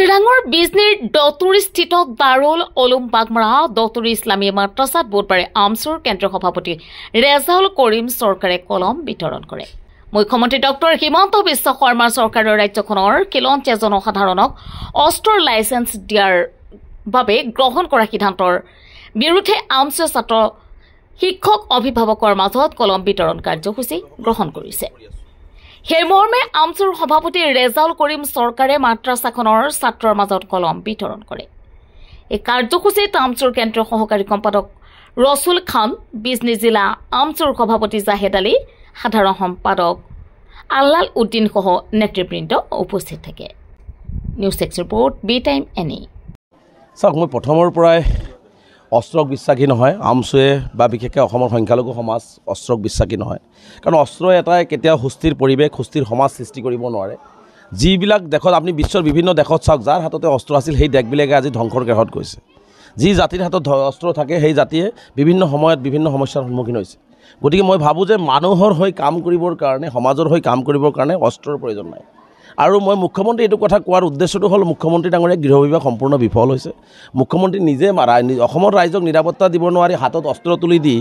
চিৰাঙৰ বিজনীৰ দতুৰীস্থিত দাৰুল উলুম বাগমাৰা দতুৰী ইছলামী মাদ্ৰাছাত বুধবাৰে আমছুৰ কেন্দ্ৰীয় সভাপতি ৰেজাউল কৰিম চৰকাৰে কলম বিতৰণ কৰে। মুখ্যমন্ত্ৰী ডক্টৰ হিমন্ত বিশ্ব শৰ্মাৰ চৰকাৰে ৰাজ্যখনৰ খিলঞ্জীয়া জনসাধাৰণক অস্ত্ৰৰ লাইচেন্স দিয়াৰ বাবে গ্ৰহণ কৰা সিদ্ধান্তৰ বিৰুদ্ধে আমছুৱে ছাত্ৰ শিক্ষক অভিভাৱকৰ মাজত কলম বিতৰণ কাৰ্যসূচী গ্ৰহণ কৰিছে। সেই মৰ্মে আমছুৰ সভাপতি ৰেজাউল কৰিম চৰকাৰে মাদ্ৰাছাখনৰ ছাত্ৰৰ মাজত কলম বিতৰণ কৰে। এই কাৰ্যসূচীত আমছুৰ কেন্দ্ৰীয় সহকাৰী সম্পাদক ৰছুল খান, বিজনী জিলা আমছুৰ সভাপতি জাহেদ আলী, সাধাৰণ সম্পাদক আল্লাল উদ্দিন সহ নেতৃবৃন্দ উপস্থিত থাকে। নিউজ 6 ৰিপৰ্ট, বি টাইম এনি। চাওক, মই প্ৰথমৰ পৰাই অস্ত্ৰক বিশ্বাসী নহয়। আমছুৱে বা বিশেষকৈ অসমৰ সংখ্যালঘু সমাজ অস্ত্ৰক বিশ্বাসী নহয়, কাৰণ অস্ত্ৰই এটাই কেতিয়াও সুস্থিৰ পৰিৱেশ, সুস্থিৰ সমাজ সৃষ্টি কৰিব নোৱাৰে। যিবিলাক দেশত আপুনি বিশ্বৰ বিভিন্ন দেশত চাওক, যাৰ হাততে অস্ত্ৰ আছিল সেই দেশবিলাকে আজি ধ্বংসৰ গৃহত গৈছে। যি জাতিৰ হাতত অস্ত্ৰ থাকে সেই জাতিয়ে বিভিন্ন সময়ত বিভিন্ন সমস্যাৰ সন্মুখীন হৈছে। গতিকে মই ভাবোঁ যে মানুহৰ হৈ কাম কৰিবৰ কাৰণে, সমাজৰ হৈ কাম কৰিবৰ কাৰণে অস্ত্ৰৰ প্ৰয়োজন নাই। আৰু মই মুখ্যমন্ত্ৰী এইটো কথা কোৱাৰ উদ্দেশ্যটো হ'ল, মুখ্যমন্ত্ৰী ডাঙৰীয়া গৃহ বিভাগ সম্পূৰ্ণ বিফল হৈছে। মুখ্যমন্ত্ৰী নিজে অসমৰ ৰাইজক নিৰাপত্তা দিব নোৱাৰি হাতত অস্ত্ৰ তুলি দি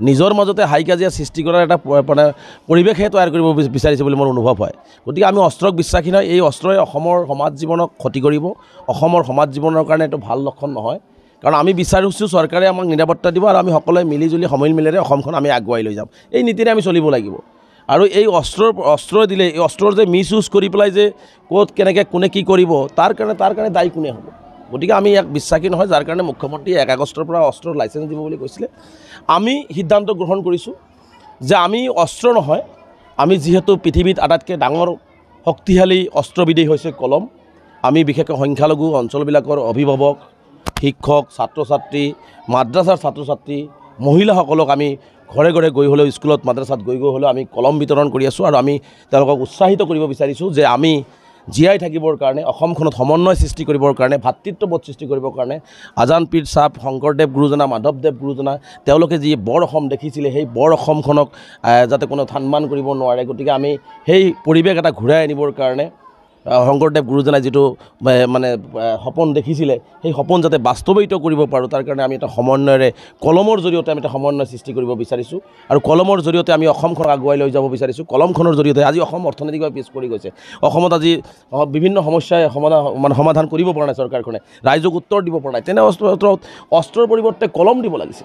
নিজৰ মাজতে হাই কাজিয়া সৃষ্টি কৰাৰ এটা মানে পৰিৱেশহে তৈয়াৰ কৰিব বিচাৰিছে বুলি মোৰ অনুভৱ হয়। গতিকে আমি অস্ত্ৰক বিশ্বাসী নহয়। এই অস্ত্ৰই অসমৰ সমাজ জীৱনক ক্ষতি কৰিব। অসমৰ সমাজ জীৱনৰ কাৰণে এইটো ভাল লক্ষণ নহয়, কাৰণ আমি বিচাৰিছোঁ চৰকাৰে আমাক নিৰাপত্তা দিব আৰু আমি সকলোৱে মিলিজুলি সমিলমিলেৰে অসমখন আমি আগুৱাই লৈ যাম। এই নীতিৰে আমি চলিব লাগিব। আৰু এই অস্ত্ৰ দিলে, এই অস্ত্ৰৰ যে মিছ ইউজ কৰি পেলাই যে ক'ত কেনেকৈ কোনে কি কৰিব, তাৰ কাৰণে দায়ী কোনে হ'ব? গতিকে আমি ইয়াক বিশ্বাসী নহয়, যাৰ কাৰণে মুখ্যমন্ত্ৰীয়ে 1 আগষ্টৰ পৰা অস্ত্ৰৰ লাইচেঞ্চ দিব বুলি কৈছিলে। আমি সিদ্ধান্ত গ্ৰহণ কৰিছোঁ যে আমি অস্ত্ৰ নহয়, আমি যিহেতু পৃথিৱীত আটাইতকৈ ডাঙৰ শক্তিশালী অস্ত্ৰবিধেই হৈছে কলম। আমি বিশেষকৈ সংখ্যালঘু অঞ্চলবিলাকৰ অভিভাৱক, শিক্ষক, ছাত্ৰ ছাত্ৰী, মাদ্ৰাছাৰ ছাত্ৰ ছাত্ৰী, মহিলাসকলক আমি ঘৰে ঘৰে গৈ হ'লেও, স্কুলত মাদ্ৰাছাত গৈ হ'লেও আমি কলম বিতৰণ কৰি আছোঁ। আৰু আমি তেওঁলোকক উৎসাহিত কৰিব বিচাৰিছোঁ যে আমি জীয়াই থাকিবৰ কাৰণে, অসমখনত সমন্বয় সৃষ্টি কৰিবৰ কাৰণে, ভাতৃত্ববোধ সৃষ্টি কৰিবৰ কাৰণে আজান পীৰ চাহাব, শংকৰদেৱ গুৰুজনা, মাধৱদেৱ গুৰুজনা, তেওঁলোকে যি বৰ অসম দেখিছিলে, সেই বৰ অসমখনক যাতে কোনো থানমান কৰিব নোৱাৰে, গতিকে আমি সেই পৰিৱেশ এটা ঘূৰাই আনিবৰ কাৰণে শংকৰদেৱ গুৰুজনাই যিটো মানে সপোন দেখিছিলে, সেই সপোন যাতে বাস্তৱায়িত কৰিব পাৰোঁ, তাৰ কাৰণে আমি এটা সমন্বয়েৰে কলমৰ জৰিয়তে আমি এটা সমন্বয় সৃষ্টি কৰিব বিচাৰিছোঁ। আৰু কলমৰ জৰিয়তে আমি অসমখনক আগুৱাই লৈ যাব বিচাৰিছোঁ। কলমখনৰ জৰিয়তে আজি অসম অৰ্থনৈতিকভাৱে পিছ পৰি গৈছে। অসমত আজি বিভিন্ন সমস্যাই সমাধান কৰিব পৰা নাই চৰকাৰখনে, ৰাইজক উত্তৰ দিব পৰা নাই। তেনে অস্ত্ৰৰ পৰিৱৰ্তে কলম দিব লাগিছে।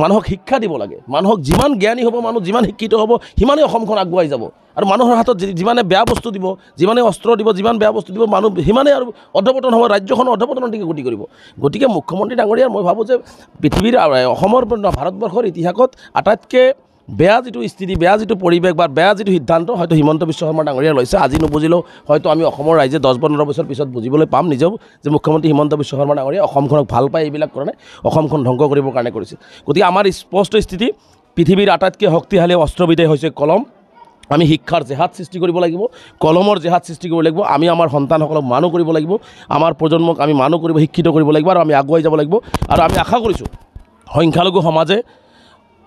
মানুহক শিক্ষা দিব লাগে। মানুহক যিমান জ্ঞানী হ'ব, মানুহ যিমান শিক্ষিত হ'ব, সিমানেই অসমখন আগুৱাই যাব। আৰু মানুহৰ হাতত যিমানে বেয়া বস্তু দিব, যিমানে অস্ত্ৰ দিব, যিমান বেয়া বস্তু দিব, মানুহ সিমানেই আৰু অধপতন হ'ব, ৰাজ্যখনৰ অধপতনৰ দিকে গতি কৰিব। গতিকে মুখ্যমন্ত্ৰী ডাঙৰীয়াৰ মই ভাবোঁ যে পৃথিৱীৰ অসমৰ ভাৰতবৰ্ষৰ ইতিহাসত আটাইতকৈ বেয়া যিটো স্থিতি, বেয়া যিটো পৰিৱেশ বা বেয়া যিটো সিদ্ধান্ত হয়তো হিমন্ত বিশ্ব শৰ্মা ডাঙৰীয়াই লৈছে। আজি নুবুজিলেও হয়তো আমি অসমৰ ৰাইজে 10-15 বছৰ পিছত বুজিবলৈ পাম নিজেও যে মুখ্যমন্ত্ৰী হিমন্ত বিশ্ব শৰ্মা ডাঙৰীয়াই অসমখনক ভাল পায়, এইবিলাক কাৰণে অসমখন ধ্বংস কৰিবৰ কাৰণে কৰিছে। গতিকে আমাৰ স্পষ্ট স্থিতি, পৃথিৱীৰ আটাইতকৈ শক্তিশালী অস্ত্ৰবিধেই হৈছে কলম। আমি শিক্ষাৰ জেহাদ সৃষ্টি কৰিব লাগিব, কলমৰ জেহাদ সৃষ্টি কৰিব লাগিব। আমি আমাৰ সন্তানসকলক মানুহ কৰিব লাগিব, আমাৰ প্ৰজন্মক আমি মানুহ কৰিব, শিক্ষিত কৰিব লাগিব, আৰু আমি আগুৱাই যাব লাগিব। আৰু আমি আশা কৰিছোঁ সংখ্যালঘু সমাজে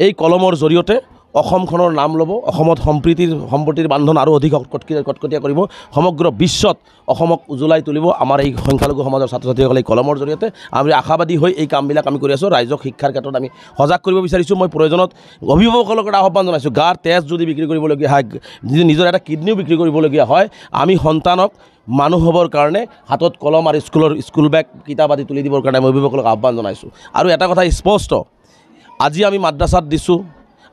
এই কলমৰ জৰিয়তে অসমখনৰ নাম ল'ব, অসমত সম্প্ৰীতিৰ বান্ধন আৰু অধিক কটকটীয়া কৰিব, সমগ্ৰ বিশ্বত অসমক উজ্বলাই তুলিব আমাৰ এই সংখ্যালঘু সমাজৰ ছাত্ৰ ছাত্ৰীসকলে এই কলমৰ জৰিয়তে। আমি আশাবাদী হৈ এই কামবিলাক আমি কৰি আছোঁ। ৰাইজক শিক্ষাৰ ক্ষেত্ৰত আমি সজাগ কৰিব বিচাৰিছোঁ। মই প্ৰয়োজনত অভিভাৱকসকলক এটা আহ্বান জনাইছোঁ, গাৰ তেজ যদি বিক্ৰী কৰিবলগীয়া হয়, যদি নিজৰ এটা কিডনিও বিক্ৰী কৰিবলগীয়া হয়, আমি সন্তানক মানুহ হ'বৰ কাৰণে হাতত কলম আৰু স্কুল বেগ, কিতাপ আদি তুলি দিবৰ কাৰণে মই অভিভাৱকসকলক আহ্বান জনাইছোঁ। আৰু এটা কথা স্পষ্ট, আজি আমি মাদ্ৰাছাত দিছোঁ,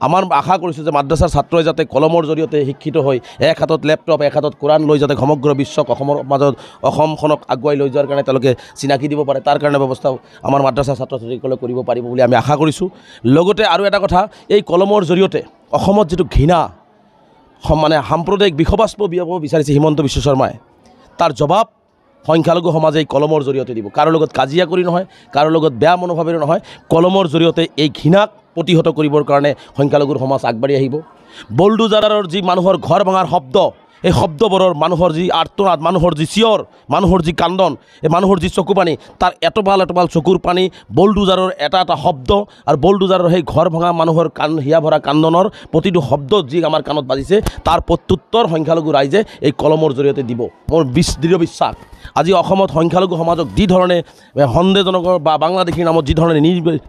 আমাৰ আশা কৰিছোঁ যে মাদ্ৰাছাৰ ছাত্ৰই যাতে কলমৰ জৰিয়তে শিক্ষিত হৈ এক হাতত লেপটপ, এক হাতত কোৰাণ লৈ যাতে সমগ্ৰ বিশ্বক অসমৰ মাজত অসমখনক আগুৱাই লৈ যোৱাৰ কাৰণে তেওঁলোকে চিনাকি দিব পাৰে, তাৰ কাৰণে ব্যৱস্থাও আমাৰ মাদ্ৰাছাৰ ছাত্ৰ ছাত্ৰীসকলে কৰিব পাৰিব বুলি আমি আশা কৰিছোঁ। লগতে আৰু এটা কথা, এই কলমৰ জৰিয়তে অসমত যিটো ঘৃণা, মানে সাম্প্ৰদায়িক বিষবাষ্প বিয়পাব বিচাৰিছে হিমন্ত বিশ্ব শৰ্মাই, তাৰ জবাব সংখ্যালঘু সমাজে এই কলমৰ জৰিয়তে দিব। কাৰো লগত কাজিয়া কৰি নহয়, কাৰো লগত বেয়া মনোভাৱেৰে নহয়, কলমৰ জৰিয়তে এই ঘৃণাক প্ৰতিহত কৰিবৰ কাৰণে সংখ্যালঘুৰ সমাজ আগবাঢ়ি আহিব। বল্ডুজাৰৰ যি মানুহৰ ঘৰ ভঙাৰ শব্দ, এই শব্দবোৰৰ মানুহৰ যি আৰ্তনাদ, মানুহৰ যি চিঞৰ, মানুহৰ যি কান্দন, এই মানুহৰ যি চকু পানী, তাৰ এটোপাল চকুৰ পানী, বুলডোজাৰৰ এটা শব্দ আৰু বুলডোজাৰৰ সেই ঘৰ ভঙা মানুহৰ হিয়া ভৰা কান্দনৰ প্ৰতিটো শব্দ যি আমাৰ কাণত বাজিছে, তাৰ প্ৰত্যুত্তৰ সংখ্যালঘু ৰাইজে এই কলমৰ জৰিয়তে দিব। মোৰ দৃঢ় বিশ্বাস আজি অসমত সংখ্যালঘু সমাজক যি ধৰণে সন্দেহজনক বা বাংলাদেশীৰ নামত যি ধৰণে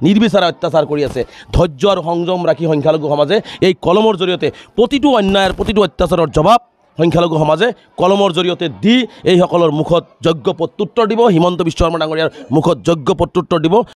নিৰ্বিচাৰে অত্যাচাৰ কৰি আছে, ধৈৰ্য আৰু সংযম ৰাখি সংখ্যালঘু সমাজে এই কলমৰ জৰিয়তে প্ৰতিটো অন্যায়ৰ, প্ৰতিটো অত্যাচাৰৰ জবাব সংখ্যালঘু সমাজে কলমৰ জৰিয়তে দি এইসকলৰ মুখত যোগ্য প্ৰত্যুত্তৰ দিব। হিমন্ত বিশ্ব শৰ্মা ডাঙৰীয়াৰ মুখত যোগ্য প্ৰত্যুত্তৰ দিব।